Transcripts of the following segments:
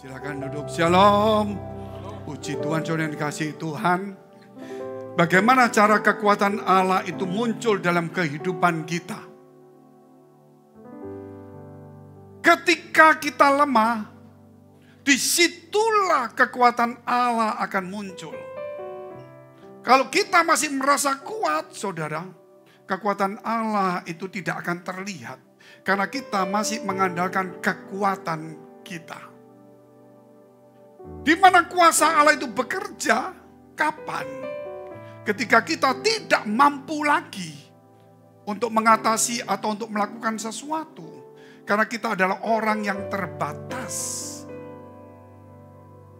Silakan duduk. Shalom. Puji Tuhan, saudara yang dikasihi Tuhan. Bagaimana cara kekuatan Allah itu muncul dalam kehidupan kita? Ketika kita lemah, disitulah kekuatan Allah akan muncul. Kalau kita masih merasa kuat, saudara, kekuatan Allah itu tidak akan terlihat. Karena kita masih mengandalkan kekuatan kita. Di mana kuasa Allah itu bekerja? Kapan? Ketika kita tidak mampu lagi untuk mengatasi atau untuk melakukan sesuatu. Karena kita adalah orang yang terbatas.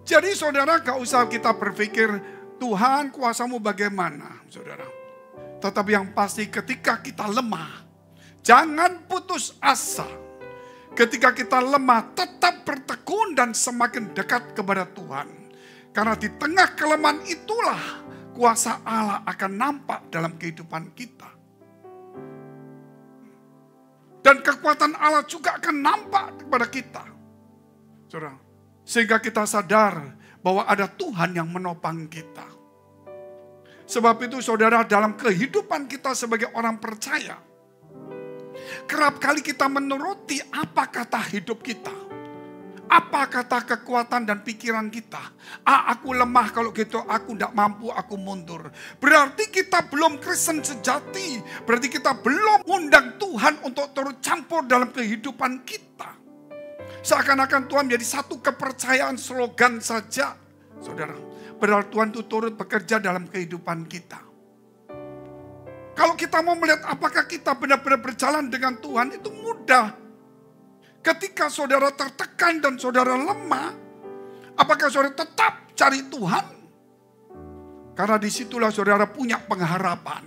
Jadi saudara, gak usah kita berpikir, Tuhan kuasamu bagaimana, saudara. Tetapi yang pasti ketika kita lemah, jangan putus asa. Ketika kita lemah, tetap bertekun dan semakin dekat kepada Tuhan. Karena di tengah kelemahan itulah kuasa Allah akan nampak dalam kehidupan kita. Dan kekuatan Allah juga akan nampak kepada kita. Saudara, sehingga kita sadar bahwa ada Tuhan yang menopang kita. Sebab itu saudara, dalam kehidupan kita sebagai orang percaya, kerap kali kita menuruti apa kata hidup kita. Apa kata kekuatan dan pikiran kita. Aku lemah, kalau gitu aku tidak mampu, aku mundur. Berarti kita belum Kristen sejati. Berarti kita belum undang Tuhan untuk turut campur dalam kehidupan kita. Seakan-akan Tuhan menjadi satu kepercayaan slogan saja. Saudara, padahal Tuhan itu turut bekerja dalam kehidupan kita. Kalau kita mau melihat apakah kita benar-benar berjalan dengan Tuhan, itu mudah. Ketika saudara tertekan dan saudara lemah, apakah saudara tetap cari Tuhan? Karena disitulah saudara punya pengharapan.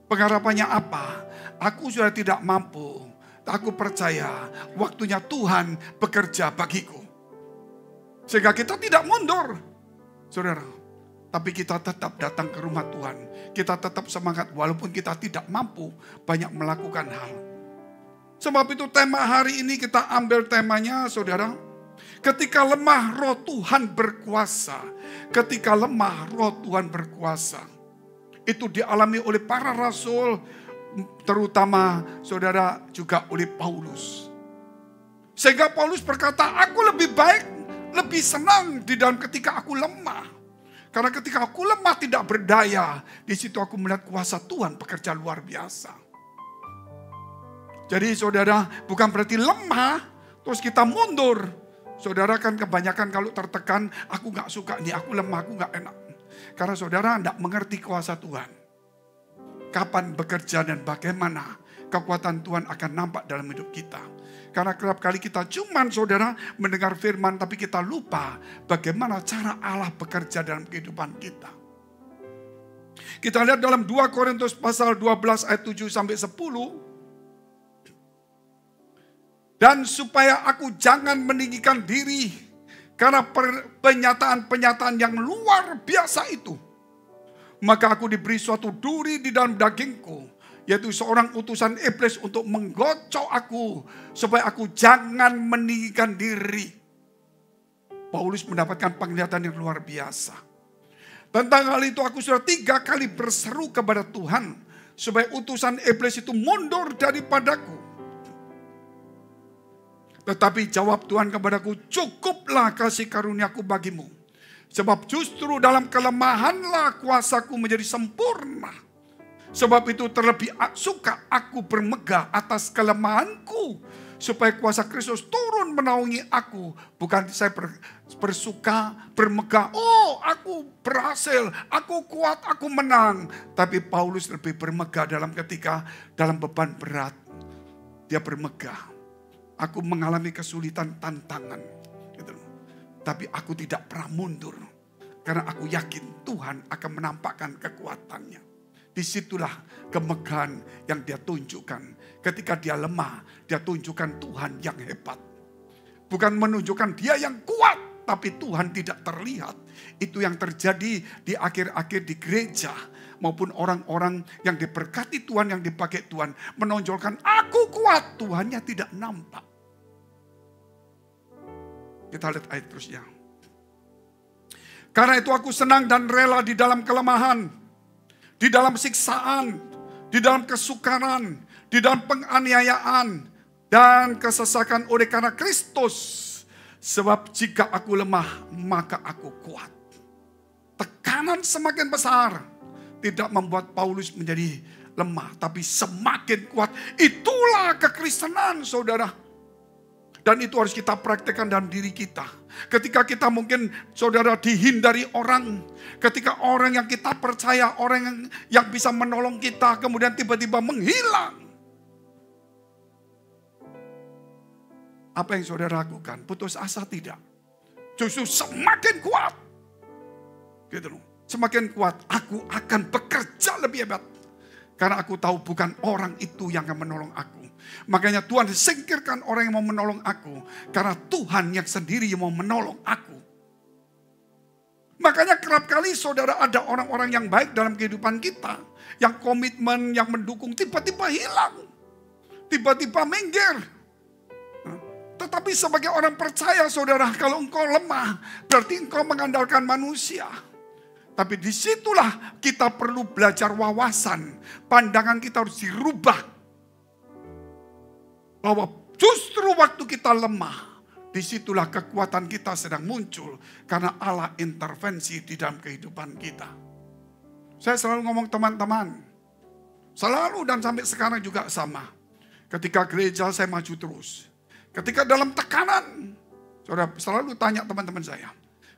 Pengharapannya apa? Aku sudah tidak mampu. Aku percaya waktunya Tuhan bekerja bagiku. Sehingga kita tidak mundur, saudara. Tapi kita tetap datang ke rumah Tuhan. Kita tetap semangat walaupun kita tidak mampu banyak melakukan hal. Sebab itu tema hari ini kita ambil temanya, saudara. Ketika lemah roh Tuhan berkuasa. Ketika lemah roh Tuhan berkuasa. Itu dialami oleh para rasul, terutama saudara juga oleh Paulus. Sehingga Paulus berkata, aku lebih baik, lebih senang di dalam ketika aku lemah. Karena ketika aku lemah tidak berdaya, di situ aku melihat kuasa Tuhan bekerja luar biasa. Jadi saudara, bukan berarti lemah, terus kita mundur. Saudara kan kebanyakan kalau tertekan, aku gak suka nih, aku lemah, aku gak enak. Karena saudara tidak mengerti kuasa Tuhan. Kapan bekerja dan bagaimana kekuatan Tuhan akan nampak dalam hidup kita. Karena kerap kali kita cuman saudara mendengar firman tapi kita lupa bagaimana cara Allah bekerja dalam kehidupan kita. Kita lihat dalam 2 Korintus pasal 12 ayat 7 sampai 10. Dan supaya aku jangan meninggikan diri karena penyataan-penyataan yang luar biasa itu. Maka aku diberi suatu duri di dalam dagingku. Yaitu seorang utusan iblis untuk menggocok aku. Supaya aku jangan meninggikan diri. Paulus mendapatkan penglihatan yang luar biasa. Tentang hal itu aku sudah 3 kali berseru kepada Tuhan. Supaya utusan iblis itu mundur daripadaku. Tetapi jawab Tuhan kepadaku, cukuplah kasih karuniaku bagimu. Sebab justru dalam kelemahanlah kuasaku menjadi sempurna. Sebab itu terlebih suka aku bermegah atas kelemahanku. Supaya kuasa Kristus turun menaungi aku. Bukan saya bersuka, bermegah. Oh, aku berhasil, aku kuat, aku menang. Tapi Paulus lebih bermegah ketika dalam beban berat. Dia bermegah. Aku mengalami kesulitan, tantangan. Gitu. Tapi aku tidak pernah mundur. Karena aku yakin Tuhan akan menampakkan kekuatannya. Disitulah kemegahan yang dia tunjukkan. Ketika dia lemah, dia tunjukkan Tuhan yang hebat. Bukan menunjukkan dia yang kuat, tapi Tuhan tidak terlihat. Itu yang terjadi di akhir-akhir di gereja. Maupun orang-orang yang diberkati Tuhan, yang dipakai Tuhan. Menonjolkan aku kuat, Tuhannya tidak nampak. Kita lihat ayat terusnya. Karena itu aku senang dan rela di dalam kelemahan, di dalam siksaan, di dalam kesukaran, di dalam penganiayaan, dan kesesakan oleh karena Kristus. Sebab jika aku lemah, maka aku kuat. Tekanan semakin besar tidak membuat Paulus menjadi lemah, tapi semakin kuat. Itulah kekristenan, saudara. Dan itu harus kita praktekkan dalam diri kita. Ketika kita mungkin, saudara, dihindari orang. Ketika orang yang kita percaya, orang yang bisa menolong kita, kemudian tiba-tiba menghilang. Apa yang saudara lakukan? Putus asa tidak. Justru semakin kuat. Gitu loh. Semakin kuat, aku akan bekerja lebih hebat. Karena aku tahu bukan orang itu yang akan menolong aku. Makanya Tuhan singkirkan orang yang mau menolong aku. Karena Tuhan yang sendiri yang mau menolong aku. Makanya kerap kali saudara ada orang-orang yang baik dalam kehidupan kita. Yang komitmen, yang mendukung, tiba-tiba hilang. Tiba-tiba minggir. Tetapi sebagai orang percaya, saudara, kalau engkau lemah, berarti engkau mengandalkan manusia. Tapi disitulah kita perlu belajar wawasan. Pandangan kita harus dirubah. Bahwa justru waktu kita lemah, disitulah kekuatan kita sedang muncul. Karena Allah intervensi di dalam kehidupan kita. Saya selalu ngomong teman-teman. Selalu dan sampai sekarang juga sama. Ketika gereja saya maju terus. Ketika dalam tekanan, saudara selalu tanya teman-teman saya,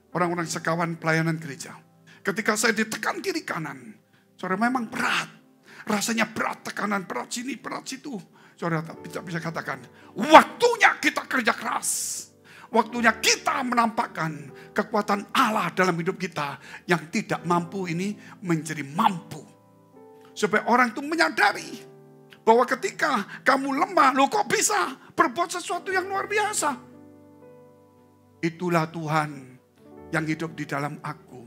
orang-orang sekawan pelayanan gereja. Ketika saya ditekan kiri kanan, saudara memang berat. Rasanya berat, tekanan berat sini, berat situ. Saudara tidak bisa katakan, waktunya kita kerja keras. Waktunya kita menampakkan kekuatan Allah dalam hidup kita yang tidak mampu ini menjadi mampu. Supaya orang itu menyadari bahwa ketika kamu lemah, lo kok bisa berbuat sesuatu yang luar biasa. Itulah Tuhan yang hidup di dalam aku.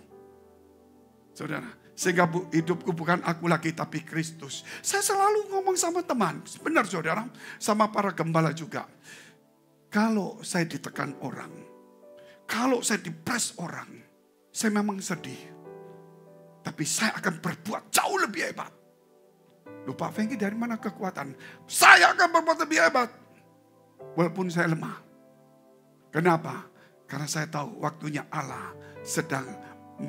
Saudara, sehingga hidupku bukan aku lagi tapi Kristus. Saya selalu ngomong sama teman, benar saudara, sama para gembala juga. Kalau saya ditekan orang, kalau saya dipres orang, saya memang sedih. Tapi saya akan berbuat jauh lebih hebat. Lupa Fengki dari mana kekuatan? Saya akan berbuat lebih hebat. Walaupun saya lemah. Kenapa? Karena saya tahu waktunya Allah sedang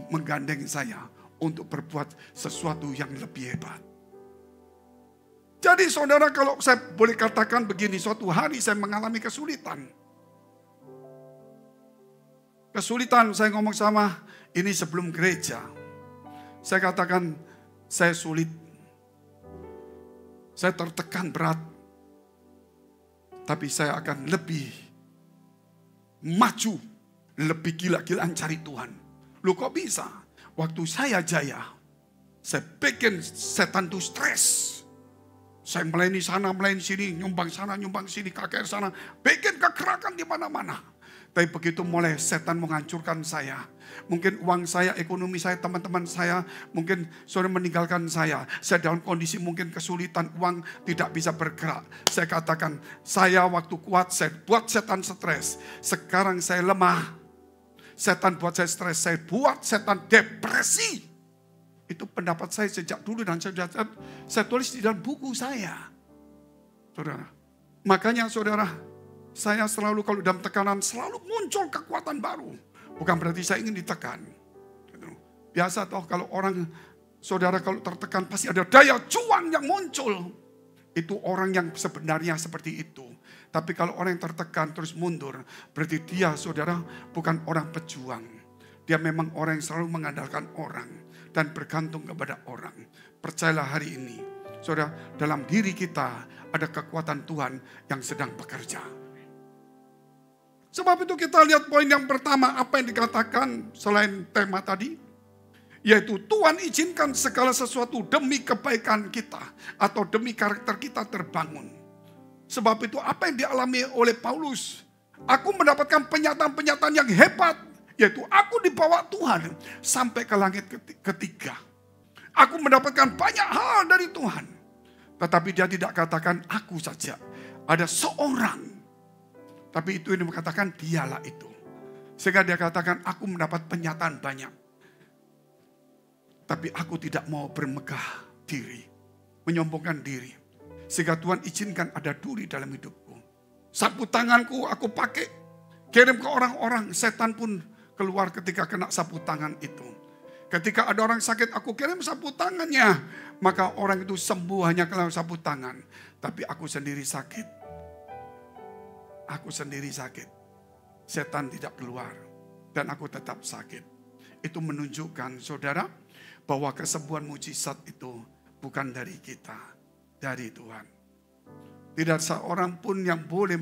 menggandeng saya untuk berbuat sesuatu yang lebih hebat. Jadi saudara, kalau saya boleh katakan begini, suatu hari saya mengalami kesulitan. Kesulitan, saya ngomong sama ini sebelum gereja. Saya katakan, saya sulit. Saya tertekan berat. Tapi saya akan lebih maju. Lebih gila-gilaan cari Tuhan. Loh kok bisa? Waktu saya jaya. Saya bikin setan itu stres. Saya melayani sana, melayani sini. Nyumbang sana, nyumbang sini. KKR sana. Bikin kegerakan di mana-mana. Tapi begitu mulai setan menghancurkan saya. Mungkin uang saya, ekonomi saya, teman-teman saya. Mungkin saudara meninggalkan saya. Saya dalam kondisi mungkin kesulitan, uang tidak bisa bergerak. Saya katakan, saya waktu kuat, saya buat setan stres. Sekarang saya lemah. Setan buat saya stres, saya buat setan depresi. Itu pendapat saya sejak dulu dan saya tulis di dalam buku saya. Saudara. Makanya saudara, saya selalu kalau dalam tekanan selalu muncul kekuatan baru. Bukan berarti saya ingin ditekan. Biasa toh kalau orang, saudara kalau tertekan pasti ada daya juang yang muncul. Itu orang yang sebenarnya seperti itu. Tapi kalau orang yang tertekan terus mundur, berarti dia saudara bukan orang pejuang. Dia memang orang yang selalu mengandalkan orang dan bergantung kepada orang. Percayalah hari ini, saudara, dalam diri kita ada kekuatan Tuhan yang sedang bekerja. Sebab itu kita lihat poin yang pertama, apa yang dikatakan selain tema tadi. Yaitu Tuhan izinkan segala sesuatu demi kebaikan kita. Atau demi karakter kita terbangun. Sebab itu apa yang dialami oleh Paulus. Aku mendapatkan penyataan-penyataan yang hebat. Yaitu aku dibawa Tuhan sampai ke langit ketiga. Aku mendapatkan banyak hal dari Tuhan. Tetapi dia tidak katakan aku saja. Ada seorang. Tapi itu yang mengatakan dialah itu. Sehingga dia katakan, aku mendapat penyataan banyak. Tapi aku tidak mau bermegah diri, menyombongkan diri. Sehingga Tuhan izinkan ada duri dalam hidupku. Sapu tanganku aku pakai, kirim ke orang-orang. Setan pun keluar ketika kena sapu tangan itu. Ketika ada orang sakit, aku kirim sapu tangannya. Maka orang itu sembuh hanya kalau sapu tangan. Tapi aku sendiri sakit. Aku sendiri sakit. Setan tidak keluar. Dan aku tetap sakit. Itu menunjukkan, saudara, bahwa kesembuhan mujizat itu bukan dari kita. Dari Tuhan. Tidak seorang pun yang boleh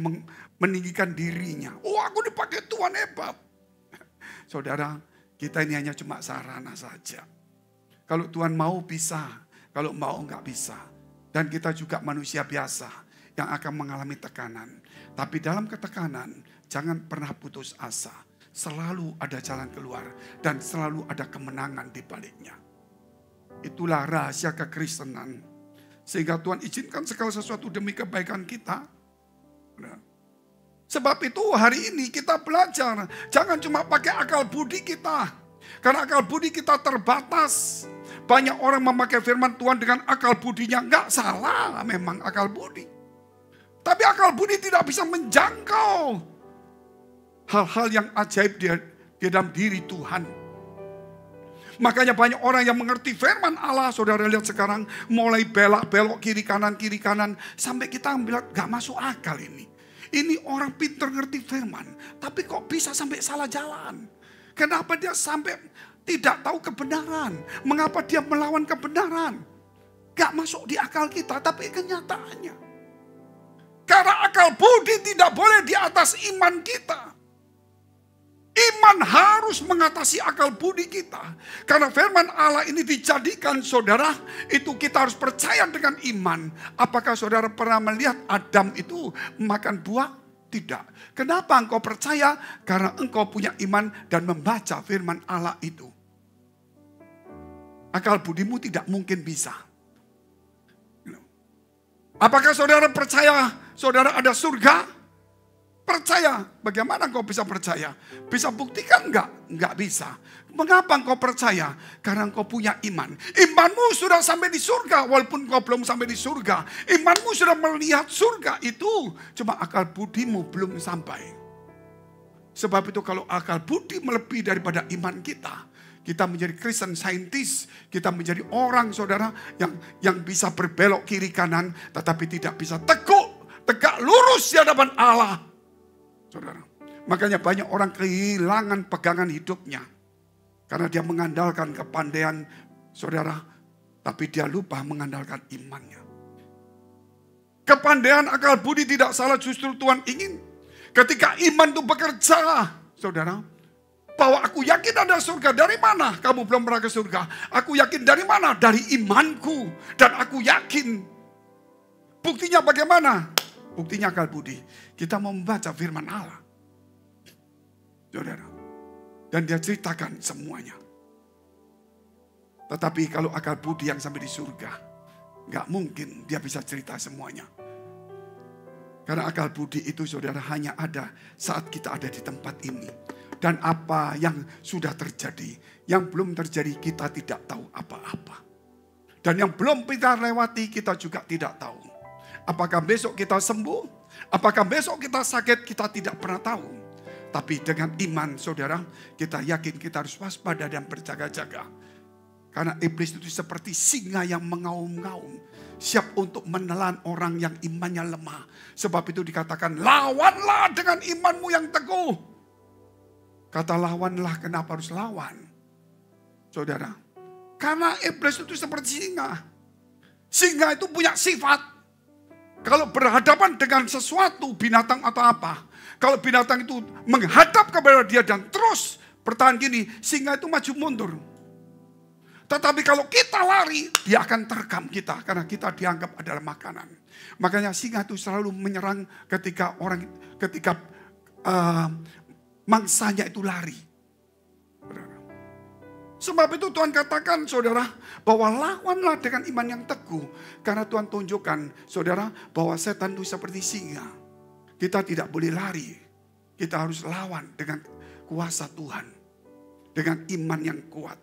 meninggikan dirinya. Oh, aku dipakai Tuhan, hebat. Saudara, kita ini hanya cuma sarana saja. Kalau Tuhan mau bisa. Kalau mau enggak bisa. Dan kita juga manusia biasa yang akan mengalami tekanan. Tapi dalam ketekanan, jangan pernah putus asa. Selalu ada jalan keluar. Dan selalu ada kemenangan di baliknya. Itulah rahasia kekristenan. Sehingga Tuhan izinkan segala sesuatu demi kebaikan kita. Sebab itu hari ini kita belajar. Jangan cuma pakai akal budi kita. Karena akal budi kita terbatas. Banyak orang memakai firman Tuhan dengan akal budinya. Enggak salah memang akal budi. Tapi akal budi tidak bisa menjangkau hal-hal yang ajaib di dalam diri Tuhan. Makanya banyak orang yang mengerti firman Allah. Saudara lihat sekarang mulai belok kiri kanan. Sampai kita bilang gak masuk akal ini. Ini orang pintar ngerti firman. Tapi kok bisa sampai salah jalan? Kenapa dia sampai tidak tahu kebenaran? Mengapa dia melawan kebenaran? Gak masuk di akal kita, tapi kenyataannya. Karena akal budi tidak boleh di atas iman kita. Iman harus mengatasi akal budi kita. Karena firman Allah ini dijadikan, saudara, itu kita harus percaya dengan iman. Apakah saudara pernah melihat Adam itu makan buah? Tidak. Kenapa engkau percaya? Karena engkau punya iman dan membaca firman Allah itu. Akal budimu tidak mungkin bisa. Apakah saudara percaya saudara ada surga? Percaya. Bagaimana engkau bisa percaya? Bisa buktikan enggak? Enggak bisa. Mengapa engkau percaya? Karena engkau punya iman. Imanmu sudah sampai di surga. Walaupun engkau belum sampai di surga. Imanmu sudah melihat surga itu. Cuma akal budimu belum sampai. Sebab itu kalau akal budi melebihi daripada iman kita. Kita menjadi Christian Scientist. Kita menjadi orang, saudara, yang bisa berbelok kiri kanan. Tetapi tidak bisa tegak lurus di hadapan Allah. Saudara. Makanya banyak orang kehilangan pegangan hidupnya. Karena dia mengandalkan kepandaian saudara. Tapi dia lupa mengandalkan imannya. Kepandaian akal budi tidak salah, justru Tuhan ingin. Ketika iman itu bekerja, saudara. Bahwa aku yakin ada surga. Dari mana? Kamu belum pernah ke surga. Aku yakin dari mana? Dari imanku. Dan aku yakin. Buktinya bagaimana? Buktinya akal budi. Kita mau membaca firman Allah. Saudara. Dan dia ceritakan semuanya. Tetapi kalau akal budi yang sampai di surga. Gak mungkin dia bisa cerita semuanya. Karena akal budi itu, saudara, hanya ada saat kita ada di tempat ini. Dan apa yang sudah terjadi. Yang belum terjadi kita tidak tahu apa-apa. Dan yang belum kita lewati kita juga tidak tahu. Apakah besok kita sembuh? Apakah besok kita sakit? Kita tidak pernah tahu. Tapi dengan iman, saudara, kita yakin kita harus waspada dan berjaga-jaga. Karena iblis itu seperti singa yang mengaum-ngaum. Siap untuk menelan orang yang imannya lemah. Sebab itu dikatakan, lawanlah dengan imanmu yang teguh. Kata lawanlah, kenapa harus lawan? Saudara, karena iblis itu seperti singa. Singa itu punya sifat. Kalau berhadapan dengan sesuatu, binatang atau apa. Kalau binatang itu menghadap kepada dia dan terus bertahan gini, singa itu maju mundur. Tetapi kalau kita lari, dia akan terkam kita. Karena kita dianggap adalah makanan. Makanya singa itu selalu menyerang ketika mangsanya itu lari. Sebab itu Tuhan katakan, saudara, bahwa lawanlah dengan iman yang teguh. Karena Tuhan tunjukkan, saudara, bahwa setan itu seperti singa. Kita tidak boleh lari. Kita harus lawan dengan kuasa Tuhan. Dengan iman yang kuat.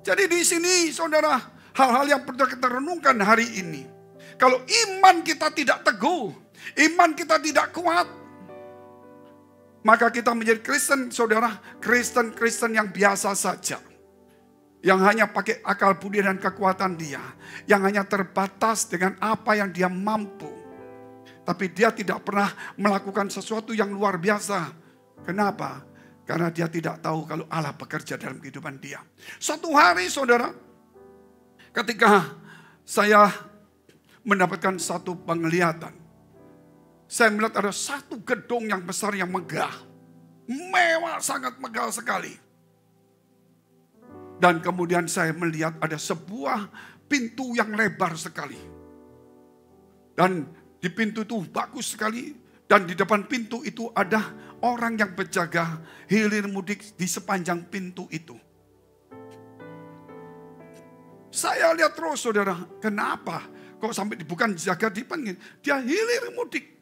Jadi di sini saudara, hal-hal yang perlu kita renungkan hari ini. Kalau iman kita tidak teguh, iman kita tidak kuat, maka kita menjadi Kristen, saudara, Kristen yang biasa saja. Yang hanya pakai akal budi dan kekuatan dia. Yang hanya terbatas dengan apa yang dia mampu. Tapi dia tidak pernah melakukan sesuatu yang luar biasa. Kenapa? Karena dia tidak tahu kalau Allah bekerja dalam kehidupan dia. Suatu hari saudara, ketika saya mendapatkan satu penglihatan. Saya melihat ada satu gedung yang besar yang megah. Mewah, sangat megah sekali. Dan kemudian saya melihat ada sebuah pintu yang lebar sekali. Dan di pintu itu bagus sekali. Dan di depan pintu itu ada orang yang berjaga hilir mudik di sepanjang pintu itu. Saya lihat terus saudara, kenapa? Kok sampai bukan jaga dipanggil, dia hilir mudik.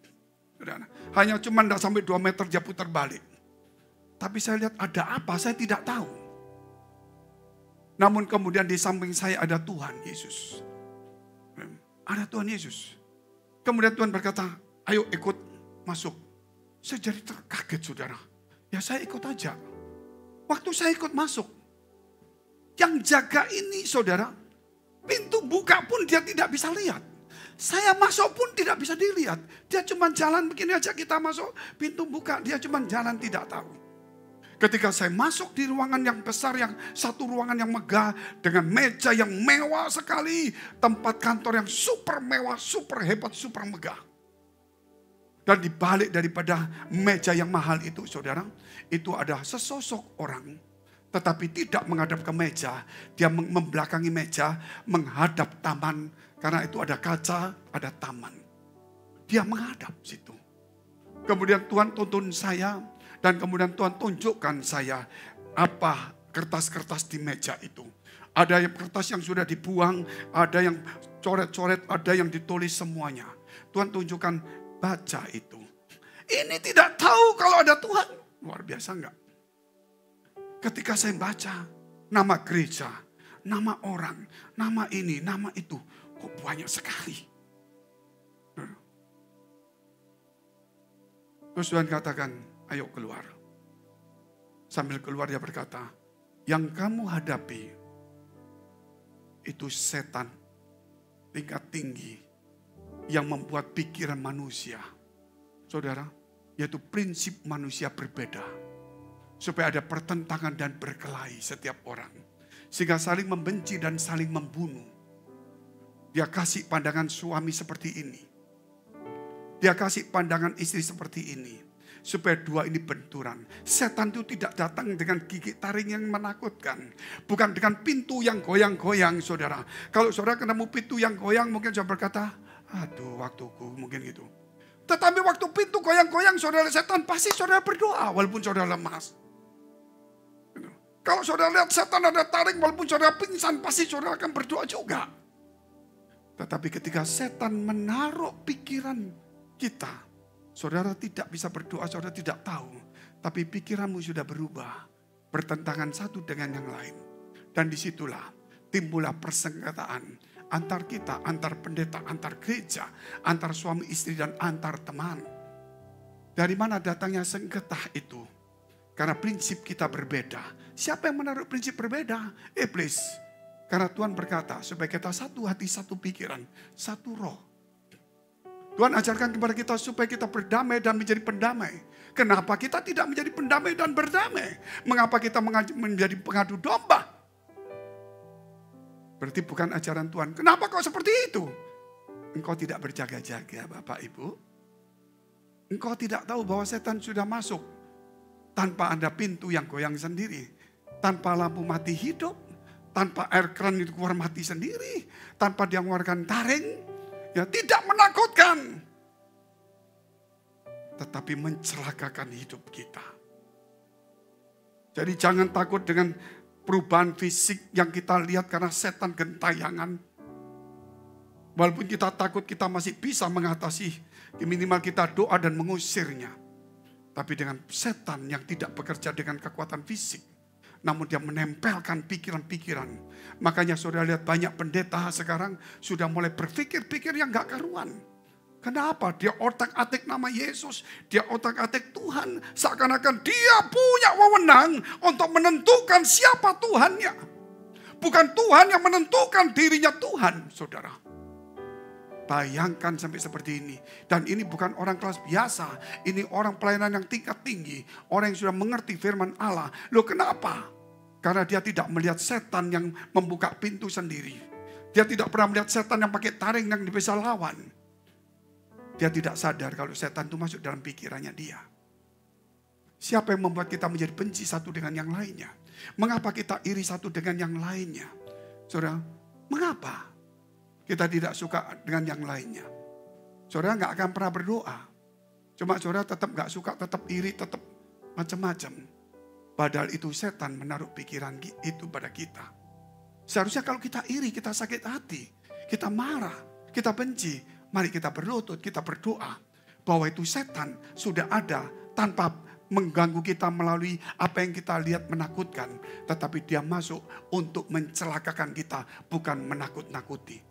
Saudara, hanya cuma tidak sampai 2 meter dia putar balik. Tapi saya lihat ada apa, saya tidak tahu. Namun kemudian di samping saya ada Tuhan Yesus. Ada Tuhan Yesus. Kemudian Tuhan berkata, ayo ikut masuk. Saya jadi terkaget saudara. Ya saya ikut aja. Waktu saya ikut masuk. Yang jaga ini saudara, pintu buka pun dia tidak bisa lihat. Saya masuk pun tidak bisa dilihat. Dia cuma jalan begini aja, kita masuk, pintu buka, dia cuma jalan tidak tahu. Ketika saya masuk di ruangan yang besar, yang satu ruangan yang megah, dengan meja yang mewah sekali, tempat kantor yang super mewah, super hebat, super megah. Dan di balik daripada meja yang mahal itu saudara, itu ada sesosok orang, tetapi tidak menghadap ke meja, dia membelakangi meja, menghadap taman, karena itu ada kaca, ada taman. Dia menghadap situ. Kemudian Tuhan tuntun saya, dan kemudian Tuhan tunjukkan saya apa kertas-kertas di meja itu. Ada yang kertas yang sudah dibuang, ada yang coret-coret, ada yang ditulis semuanya. Tuhan tunjukkan, baca itu. Ini tidak tahu kalau ada Tuhan. Luar biasa enggak? Ketika saya baca nama gereja, nama orang, nama ini, nama itu, kok banyak sekali. Terus Tuhan katakan, ayo keluar. Sambil keluar dia berkata, yang kamu hadapi itu setan tingkat tinggi yang membuat pikiran manusia, saudara, yaitu prinsip manusia berbeda. Supaya ada pertentangan dan berkelahi setiap orang. Sehingga saling membenci dan saling membunuh. Dia kasih pandangan suami seperti ini. Dia kasih pandangan istri seperti ini. Supaya dua ini benturan. Setan itu tidak datang dengan gigi taring yang menakutkan. Bukan dengan pintu yang goyang-goyang saudara. Kalau saudara ketemu pintu yang goyang mungkin saudara berkata, aduh waktuku mungkin gitu. Tetapi waktu pintu goyang-goyang saudara, setan pasti saudara berdoa walaupun saudara lemas. Kalau saudara lihat setan ada taring walaupun saudara pingsan pasti saudara akan berdoa juga. Tetapi ketika setan menaruh pikiran kita, saudara tidak bisa berdoa, saudara tidak tahu. Tapi pikiranmu sudah berubah. Bertentangan satu dengan yang lain. Dan disitulah timbullah persengketaan antar kita, antar pendeta, antar gereja, antar suami istri dan antar teman. Dari mana datangnya sengketa itu? Karena prinsip kita berbeda. Siapa yang menaruh prinsip berbeda? Iblis. Karena Tuhan berkata supaya kita satu hati, satu pikiran, satu roh. Tuhan ajarkan kepada kita supaya kita berdamai dan menjadi pendamai. Kenapa kita tidak menjadi pendamai dan berdamai? Mengapa kita menjadi pengadu domba? Berarti bukan ajaran Tuhan. Kenapa kau seperti itu? Engkau tidak berjaga-jaga Bapak Ibu. Engkau tidak tahu bahwa setan sudah masuk. Tanpa ada pintu yang goyang sendiri. Tanpa lampu mati hidup. Tanpa air keran itu keluar mati sendiri. Tanpa dia mengeluarkan taring. Ya tidak menakutkan. Tetapi mencelakakan hidup kita. Jadi jangan takut dengan perubahan fisik yang kita lihat karena setan gentayangan. Walaupun kita takut, kita masih bisa mengatasi. Minimal kita doa dan mengusirnya. Tapi dengan setan yang tidak bekerja dengan kekuatan fisik, namun dia menempelkan pikiran-pikiran. Makanya saudara lihat banyak pendeta sekarang sudah mulai berpikir-pikir yang gak karuan. Kenapa? Dia otak-atik nama Yesus, dia otak-atik Tuhan. Seakan-akan dia punya wewenang untuk menentukan siapa Tuhannya. Bukan Tuhan yang menentukan dirinya Tuhan, saudara. Bayangkan sampai seperti ini. Dan ini bukan orang kelas biasa. Ini orang pelayanan yang tingkat tinggi. Orang yang sudah mengerti firman Allah. Loh kenapa? Karena dia tidak melihat setan yang membuka pintu sendiri. Dia tidak pernah melihat setan yang pakai taring yang bisa lawan. Dia tidak sadar kalau setan itu masuk dalam pikirannya dia. Siapa yang membuat kita menjadi benci satu dengan yang lainnya? Mengapa kita iri satu dengan yang lainnya? Saudara, mengapa? Kita tidak suka dengan yang lainnya. Saudara nggak akan pernah berdoa. Cuma saudara tetap nggak suka, tetap iri, tetap macam-macam. Padahal itu setan menaruh pikiran itu pada kita. Seharusnya kalau kita iri, kita sakit hati, kita marah, kita benci. Mari kita berlutut, kita berdoa. Bahwa itu setan sudah ada tanpa mengganggu kita melalui apa yang kita lihat menakutkan. Tetapi dia masuk untuk mencelakakan kita, bukan menakut-nakuti.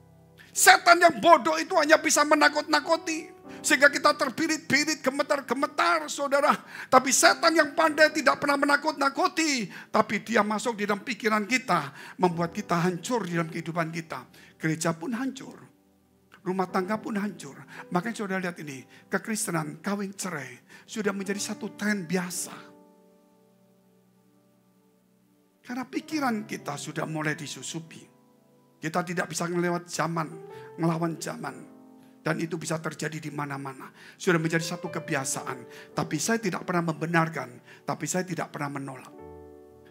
Setan yang bodoh itu hanya bisa menakut-nakuti. Sehingga kita terbirit-birit, gemetar-gemetar, saudara. Tapi setan yang pandai tidak pernah menakut-nakuti. Tapi dia masuk di dalam pikiran kita. Membuat kita hancur di dalam kehidupan kita. Gereja pun hancur. Rumah tangga pun hancur. Makanya saudara lihat ini. Kekristenan, kawin cerai. Sudah menjadi satu tren biasa. Karena pikiran kita sudah mulai disusupi. Kita tidak bisa melewat zaman, melawan zaman. Dan itu bisa terjadi di mana-mana. Sudah menjadi satu kebiasaan. Tapi saya tidak pernah membenarkan. Tapi saya tidak pernah menolak.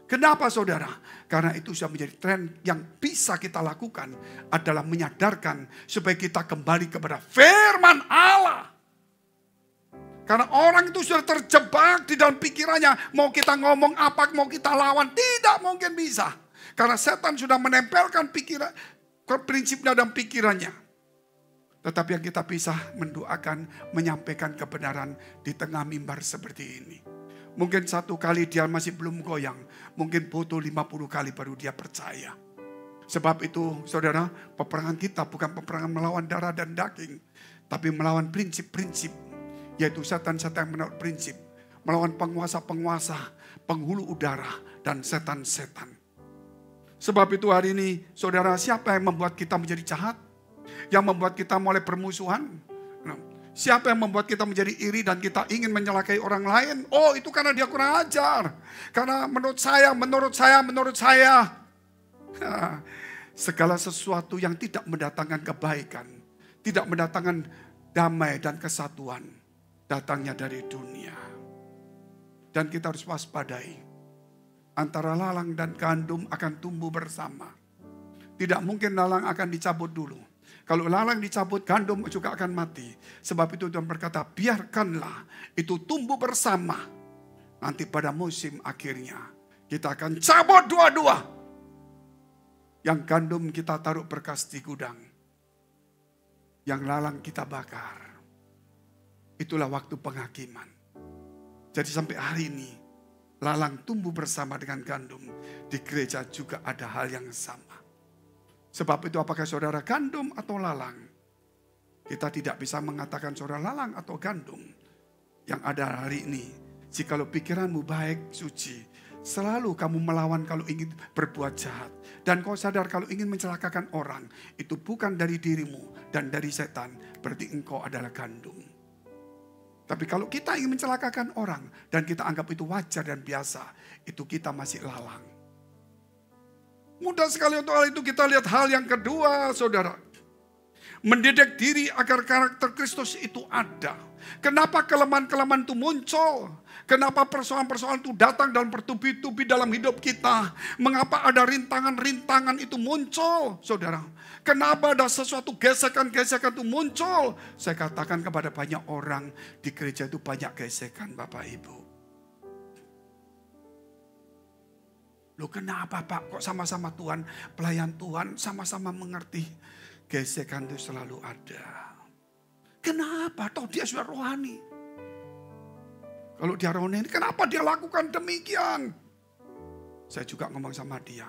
Kenapa saudara? Karena itu sudah menjadi tren yang bisa kita lakukan. Adalah menyadarkan supaya kita kembali kepada firman Allah. Karena orang itu sudah terjebak di dalam pikirannya. Mau kita ngomong apa, mau kita lawan. Tidak mungkin bisa. Karena setan sudah menempelkan pikiran, prinsipnya dalam pikirannya. Tetapi yang kita bisa mendoakan, menyampaikan kebenaran di tengah mimbar seperti ini. Mungkin satu kali dia masih belum goyang. Mungkin butuh 50 kali baru dia percaya. Sebab itu saudara, peperangan kita bukan peperangan melawan darah dan daging. Tapi melawan prinsip-prinsip. Yaitu setan-setan yang menaruh prinsip. Melawan penguasa-penguasa, penghulu udara, dan setan-setan. Sebab itu hari ini, saudara, siapa yang membuat kita menjadi jahat? Yang membuat kita mulai bermusuhan? Siapa yang membuat kita menjadi iri dan kita ingin menyalakai orang lain? Oh, itu karena dia kurang ajar. Karena menurut saya. Segala sesuatu yang tidak mendatangkan kebaikan, tidak mendatangkan damai dan kesatuan, datangnya dari dunia. Dan kita harus waspadai. Antara lalang dan gandum akan tumbuh bersama. Tidak mungkin lalang akan dicabut dulu. Kalau lalang dicabut, gandum juga akan mati. Sebab itu Tuhan berkata, biarkanlah itu tumbuh bersama. Nanti pada musim akhirnya, kita akan cabut dua-dua. Yang gandum kita taruh berkas di gudang. Yang lalang kita bakar. Itulah waktu penghakiman. Jadi sampai hari ini, lalang tumbuh bersama dengan gandum. Di gereja juga ada hal yang sama. Sebab itu apakah saudara gandum atau lalang? Kita tidak bisa mengatakan saudara lalang atau gandum. Yang ada hari ini. Jikalau pikiranmu baik, suci. Selalu kamu melawan kalau ingin berbuat jahat. Dan kau sadar kalau ingin mencelakakan orang. Itu bukan dari dirimu dan dari setan. Berarti engkau adalah gandum. Tapi kalau kita ingin mencelakakan orang dan kita anggap itu wajar dan biasa, itu kita masih lalang. Mudah sekali untuk hal itu. Kita lihat hal yang kedua, saudara. Mendidik diri agar karakter Kristus itu ada. Kenapa kelemahan-kelemahan itu muncul? Kenapa persoalan-persoalan itu datang dalam bertubi-tubi dalam hidup kita? Mengapa ada rintangan-rintangan itu muncul, saudara? Kenapa ada sesuatu gesekan-gesekan itu muncul? Saya katakan kepada banyak orang di gereja itu banyak gesekan, Bapak Ibu. Loh kenapa Pak? Kok sama-sama Tuhan, pelayan Tuhan, sama-sama mengerti. Gesekan itu selalu ada. Kenapa? Toh dia sudah rohani. Kalau dia Roni ini kenapa dia lakukan demikian? Saya juga ngomong sama dia.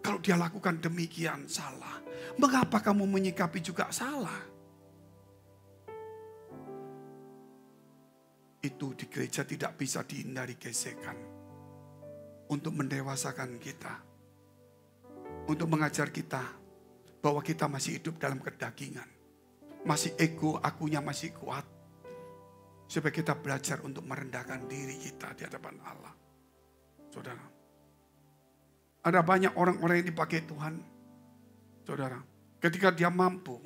Kalau dia lakukan demikian salah. Mengapa kamu menyikapi juga salah? Itu di gereja tidak bisa dihindari gesekan. Untuk mendewasakan kita. Untuk mengajar kita bahwa kita masih hidup dalam kedagingan. Masih ego, akunya masih kuat. Supaya kita belajar untuk merendahkan diri kita di hadapan Allah. Saudara. Ada banyak orang-orang yang dipakai Tuhan. Saudara. Ketika dia mampu.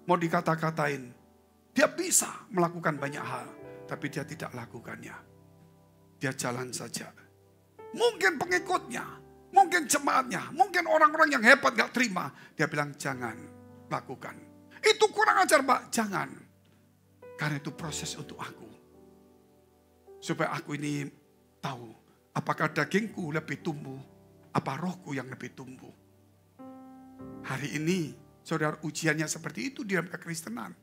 Mau dikata-katain. Dia bisa melakukan banyak hal. Tapi dia tidak lakukannya. Dia jalan saja. Mungkin pengikutnya. Mungkin jemaatnya. Mungkin orang-orang yang hebat gak terima. Dia bilang jangan lakukan. Itu kurang ajar Pak. Jangan. Karena itu proses untuk aku. Supaya aku ini tahu. Apakah dagingku lebih tumbuh. Apa rohku yang lebih tumbuh. Hari ini saudara ujiannya seperti itu di dalam kekristenan.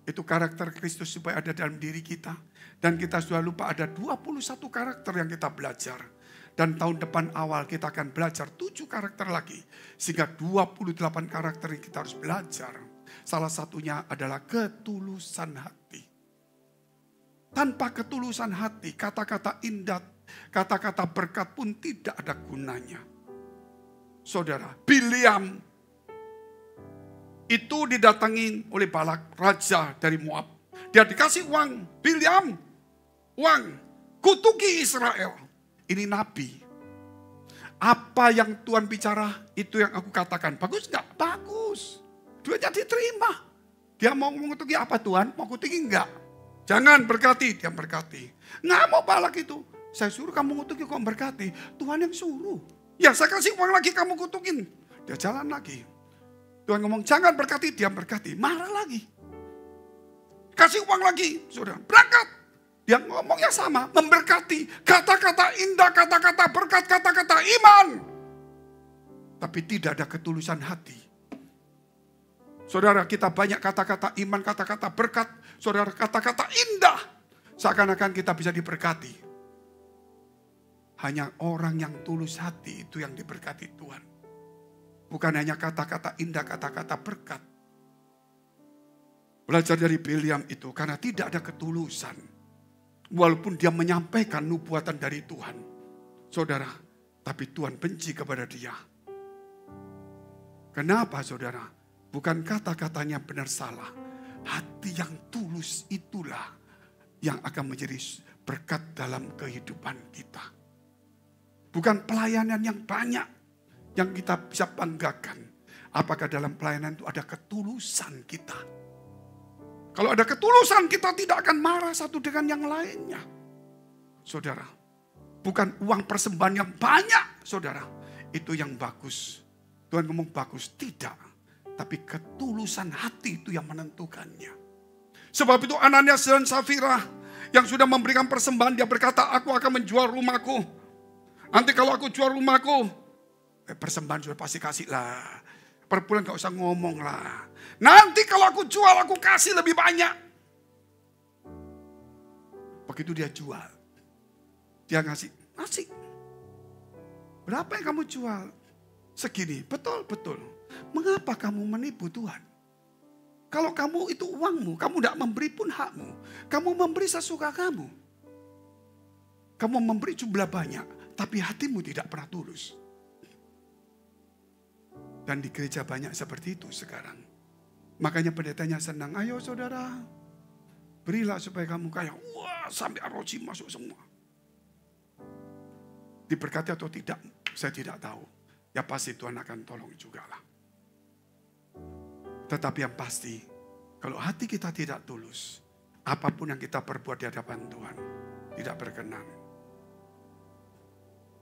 Itu karakter Kristus supaya ada dalam diri kita. Dan kita sudah lupa ada 21 karakter yang kita belajar. Dan tahun depan awal kita akan belajar 7 karakter lagi. Sehingga 28 karakter yang kita harus belajar. Salah satunya adalah ketulusan hati. Tanpa ketulusan hati, kata-kata indah, kata-kata berkat pun tidak ada gunanya. Saudara, Bileam itu didatangi oleh Balak, raja dari Moab. Dia dikasih uang, Bileam, uang, kutuki Israel. Ini nabi. Apa yang Tuhan bicara, itu yang aku katakan. Bagus enggak? Bagus. Duitnya diterima. Dia mau mengutuki apa Tuhan? Mau kutuki enggak? Jangan berkati. Dia berkati. Nggak mau Balak itu. Saya suruh kamu mengutuki kok berkati. Tuhan yang suruh. Ya saya kasih uang lagi kamu kutukin. Dia jalan lagi. Tuhan ngomong jangan berkati. Dia berkati. Marah lagi. Kasih uang lagi. Sudah berangkat. Dia ngomongnya sama. Memberkati. Kata-kata indah. Kata-kata berkat. Kata-kata iman. Tapi tidak ada ketulusan hati. Saudara, kita banyak kata-kata iman, kata-kata berkat. Saudara, kata-kata indah. Seakan-akan kita bisa diberkati. Hanya orang yang tulus hati itu yang diberkati Tuhan. Bukan hanya kata-kata indah, kata-kata berkat. Belajar dari Bileam itu karena tidak ada ketulusan. Walaupun dia menyampaikan nubuatan dari Tuhan. Saudara, tapi Tuhan benci kepada dia. Kenapa saudara? Bukan kata-katanya benar salah. Hati yang tulus itulah yang akan menjadi berkat dalam kehidupan kita. Bukan pelayanan yang banyak yang kita bisa banggakan. Apakah dalam pelayanan itu ada ketulusan kita? Kalau ada ketulusan kita tidak akan marah satu dengan yang lainnya. Saudara, bukan uang persembahan yang banyak, saudara. Itu yang bagus. Tuhan ngomong bagus, tidak. Tapi ketulusan hati itu yang menentukannya. Sebab itu Ananias dan Safira yang sudah memberikan persembahan, dia berkata, aku akan menjual rumahku. Nanti kalau aku jual rumahku, persembahan sudah pasti kasih lah. Per bulan gak usah ngomong lah. Nanti kalau aku jual, aku kasih lebih banyak. Begitu dia jual, dia ngasih. Berapa yang kamu jual? Segini, betul. Mengapa kamu menipu Tuhan? Kalau kamu itu uangmu, kamu tidak memberi pun hakmu. Kamu memberi sesuka kamu. Kamu memberi jumlah banyak, tapi hatimu tidak pernah tulus. Dan di gereja banyak seperti itu sekarang. Makanya pendetanya senang, ayo saudara, berilah supaya kamu kaya. Wah, sampai aroji masuk semua. Diberkati atau tidak, saya tidak tahu. Ya pasti Tuhan akan tolong juga lah. Tetapi yang pasti, kalau hati kita tidak tulus, apapun yang kita perbuat di hadapan Tuhan, tidak berkenan.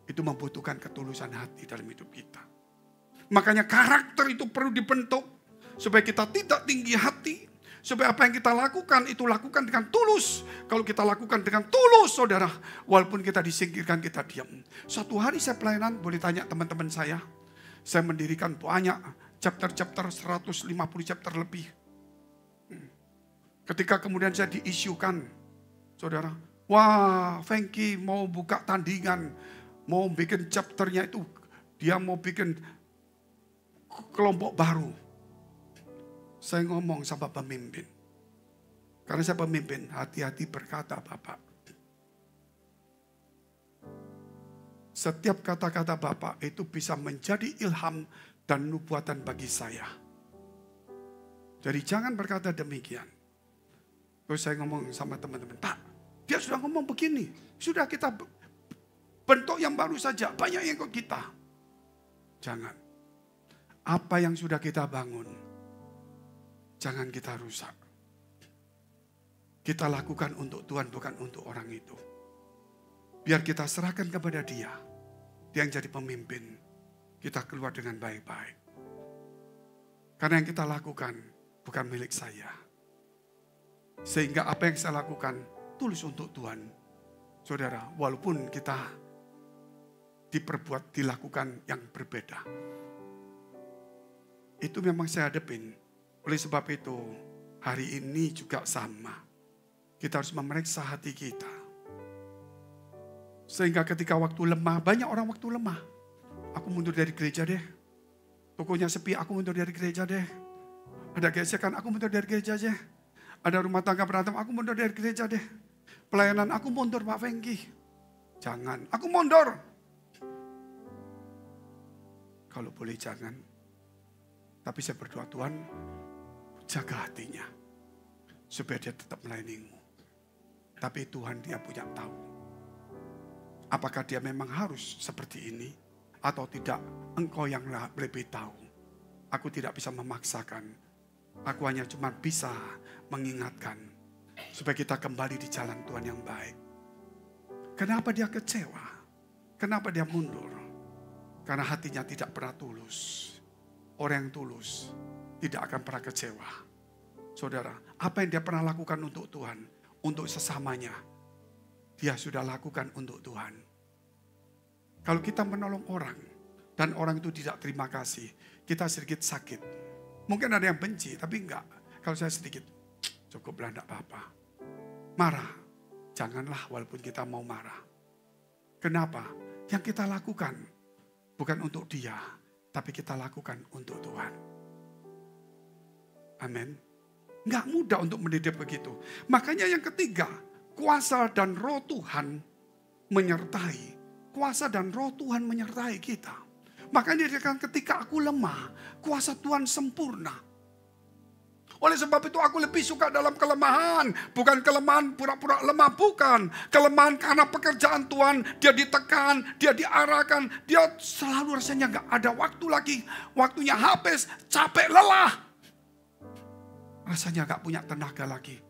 Itu membutuhkan ketulusan hati dalam hidup kita. Makanya karakter itu perlu dibentuk, supaya kita tidak tinggi hati. Supaya apa yang kita lakukan, itu lakukan dengan tulus. Kalau kita lakukan dengan tulus, saudara, walaupun kita disingkirkan, kita diam. Suatu hari saya pelayanan, boleh tanya teman-teman saya mendirikan banyak chapter 150 chapter lebih. Ketika kemudian saya diisukan, saudara, wah Frankie mau buka tandingan, mau bikin chapternya itu, dia mau bikin kelompok baru. Saya ngomong sama pemimpin. Karena saya pemimpin, hati-hati berkata Bapak. Setiap kata-kata Bapak itu bisa menjadi ilham dan nubuatan bagi saya. Jadi jangan berkata demikian. Terus saya ngomong sama teman-teman, Pak, dia sudah ngomong begini. Sudah kita bentuk yang baru saja, banyak yang ikut kita. Jangan. Apa yang sudah kita bangun, jangan kita rusak. Kita lakukan untuk Tuhan, bukan untuk orang itu. Biar kita serahkan kepada Dia. Dia yang jadi pemimpin. Kita keluar dengan baik-baik. Karena yang kita lakukan bukan milik saya. Sehingga apa yang saya lakukan tulus untuk Tuhan. Saudara, walaupun kita dilakukan yang berbeda. Itu memang saya hadapin. Oleh sebab itu, hari ini juga sama. Kita harus memeriksa hati kita. Sehingga ketika waktu lemah, banyak orang waktu lemah. Aku mundur dari gereja deh. Tokonya sepi, aku mundur dari gereja deh. Ada gesekan, aku mundur dari gereja deh. Ada rumah tangga berantem, aku mundur dari gereja deh. Pelayanan, aku mundur Pak Fengki. Jangan, aku mundur. Kalau boleh jangan. Tapi saya berdoa Tuhan, jaga hatinya. Supaya dia tetap melayanimu. Tapi Tuhan dia punya tahu. Apakah dia memang harus seperti ini atau tidak? Engkau yang lebih tahu. Aku tidak bisa memaksakan. Aku hanya cuma bisa mengingatkan. Supaya kita kembali di jalan Tuhan yang baik. Kenapa dia kecewa? Kenapa dia mundur? Karena hatinya tidak pernah tulus. Orang yang tulus tidak akan pernah kecewa. Saudara, apa yang dia pernah lakukan untuk Tuhan? Untuk sesamanya. Dia sudah lakukan untuk Tuhan. Kalau kita menolong orang dan orang itu tidak terima kasih, kita sedikit sakit. Mungkin ada yang benci, tapi enggak. Kalau saya sedikit, cukuplah enggak apa-apa. Marah, janganlah walaupun kita mau marah. Kenapa? Yang kita lakukan bukan untuk dia, tapi kita lakukan untuk Tuhan. Amin. Enggak mudah untuk mendidik begitu. Makanya yang ketiga, kuasa dan roh Tuhan menyertai. Kuasa dan roh Tuhan menyertai kita. Makanya dikatakan ketika aku lemah, kuasa Tuhan sempurna. Oleh sebab itu aku lebih suka dalam kelemahan. Bukan kelemahan pura-pura lemah, bukan. Kelemahan karena pekerjaan Tuhan, dia ditekan, dia diarahkan. Dia selalu rasanya gak ada waktu lagi. Waktunya habis, capek, lelah. Rasanya gak punya tenaga lagi.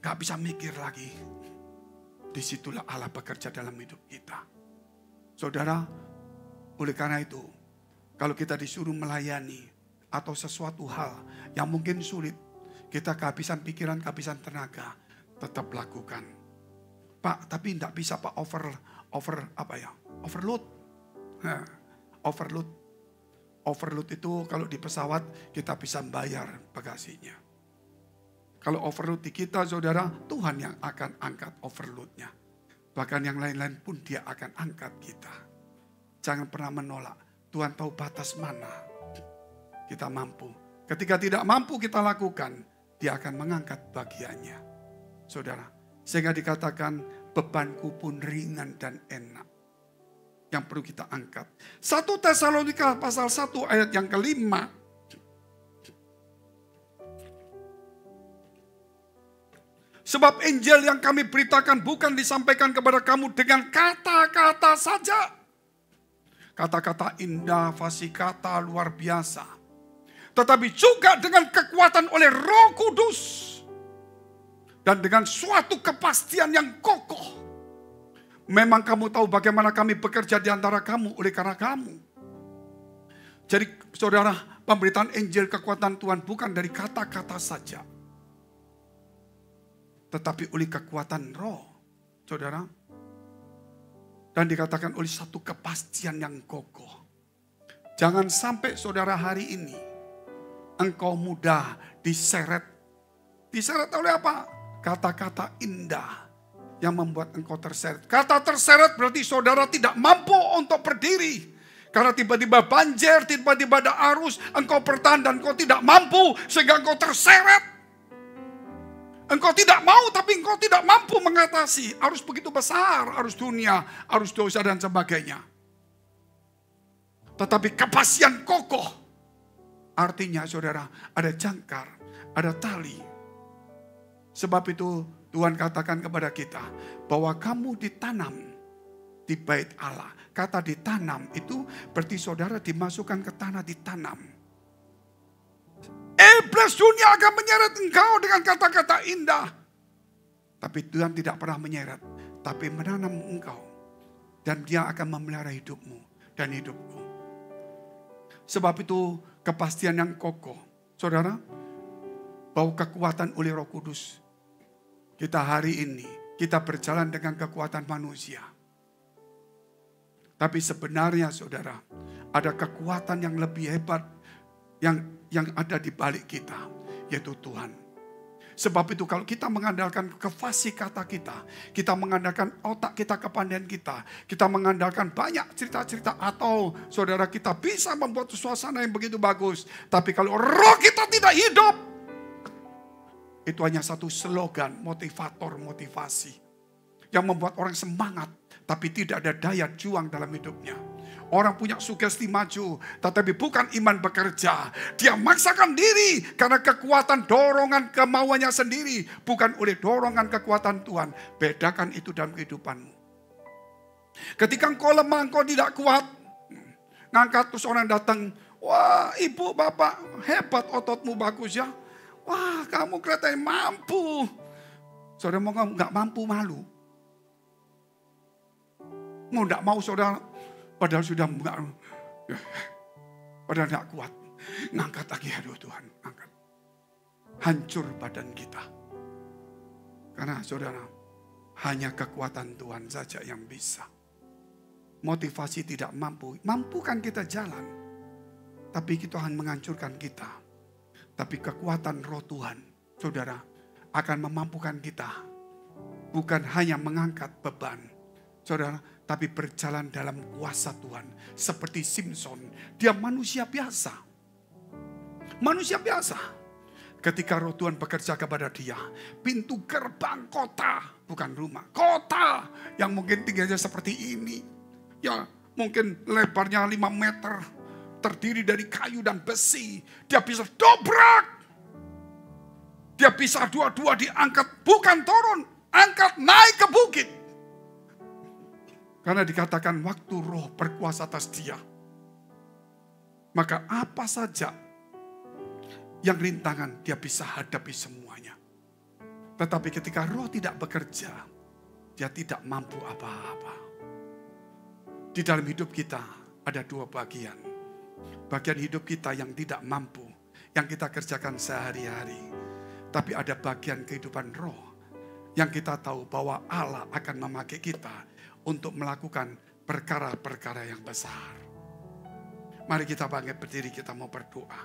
Gak bisa mikir lagi. Disitulah Allah bekerja dalam hidup kita. Saudara, oleh karena itu, kalau kita disuruh melayani atau sesuatu hal yang mungkin sulit, kita kehabisan pikiran, kehabisan tenaga, tetap lakukan. Pak, tapi tidak bisa Pak overload. Nah, overload itu kalau di pesawat kita bisa bayar bagasinya. Kalau overload di kita, saudara, Tuhan yang akan angkat overloadnya. Bahkan yang lain-lain pun dia akan angkat kita. Jangan pernah menolak. Tuhan tahu batas mana kita mampu. Ketika tidak mampu kita lakukan, dia akan mengangkat bagiannya. Saudara, sehingga dikatakan bebanku pun ringan dan enak. Yang perlu kita angkat. 1 Tesalonika pasal 1 ayat yang kelima. Sebab Injil yang kami beritakan bukan disampaikan kepada kamu dengan kata-kata saja. Kata-kata indah, fasih kata luar biasa. Tetapi juga dengan kekuatan oleh Roh Kudus. Dan dengan suatu kepastian yang kokoh. Memang kamu tahu bagaimana kami bekerja di antara kamu oleh karena kamu. Jadi saudara, pemberitaan Injil kekuatan Tuhan bukan dari kata-kata saja. Tetapi oleh kekuatan roh, saudara. Dan dikatakan oleh satu kepastian yang kokoh. Jangan sampai saudara hari ini, engkau mudah diseret Diseret oleh apa? Kata-kata indah yang membuat engkau terseret. Kata terseret berarti saudara tidak mampu untuk berdiri. Karena tiba-tiba banjir, tiba-tiba ada arus, engkau bertahan dan engkau tidak mampu sehingga engkau terseret. Engkau tidak mau tapi engkau tidak mampu mengatasi. Arus begitu besar, arus dunia, arus dosa dan sebagainya. Tetapi kepastian kokoh. Artinya saudara, ada jangkar, ada tali. Sebab itu Tuhan katakan kepada kita bahwa kamu ditanam di bait Allah. Kata ditanam itu berarti saudara dimasukkan ke tanah, ditanam. Iblis dunia akan menyeret engkau dengan kata-kata indah. Tapi Tuhan tidak pernah menyeret, tapi menanam engkau. Dan dia akan memelihara hidupmu dan hidupku. Sebab itu kepastian yang kokoh. Saudara, bahwa kekuatan oleh Roh Kudus. Kita hari ini, kita berjalan dengan kekuatan manusia. Tapi sebenarnya saudara, ada kekuatan yang lebih hebat yang ada di balik kita, yaitu Tuhan. Sebab itu kalau kita mengandalkan kefasih kata kita mengandalkan otak kita, kepandaian kita mengandalkan banyak cerita-cerita atau saudara kita bisa membuat suasana yang begitu bagus. Tapi kalau roh kita tidak hidup, itu hanya satu slogan, motivator, motivasi. Yang membuat orang semangat, tapi tidak ada daya juang dalam hidupnya. Orang punya sugesti maju, tetapi bukan iman bekerja. Dia maksakan diri karena kekuatan dorongan kemauannya sendiri. Bukan oleh dorongan kekuatan Tuhan. Bedakan itu dalam kehidupanmu. Ketika engkau lemah, engkau tidak kuat. Ngangkat terus orang datang. Wah, ibu, bapak, hebat ototmu bagus ya. Wah, kamu kelihatannya mampu. Saudara mau nggak mampu, malu. Mau nggak mau saudara, padahal sudah enggak, padahal enggak kuat. Ngangkat lagi, aduh Tuhan, angkat. Hancur badan kita. Karena saudara, hanya kekuatan Tuhan saja yang bisa. Motivasi tidak mampu. Mampukan kita jalan. Tapi Tuhan menghancurkan kita. Tapi kekuatan roh Tuhan, saudara, akan memampukan kita. Bukan hanya mengangkat beban, saudara, tapi berjalan dalam kuasa Tuhan. Seperti Simpson, dia manusia biasa. Manusia biasa. Ketika roh Tuhan bekerja kepada dia, pintu gerbang kota, bukan rumah, kota yang mungkin tingginya seperti ini. Ya, mungkin lebarnya 5 meter, terdiri dari kayu dan besi. Dia bisa dobrak. Dia bisa dua-dua diangkat, bukan turun, angkat naik ke bukit. Karena dikatakan waktu roh berkuasa atas dia. Maka apa saja yang rintangan dia bisa hadapi semuanya. Tetapi ketika roh tidak bekerja, dia tidak mampu apa-apa. Di dalam hidup kita ada 2 bagian. Bagian hidup kita yang tidak mampu, yang kita kerjakan sehari-hari. Tapi ada bagian kehidupan roh, yang kita tahu bahwa Allah akan memakai kita untuk melakukan perkara-perkara yang besar. Mari kita bangkit berdiri, kita mau berdoa.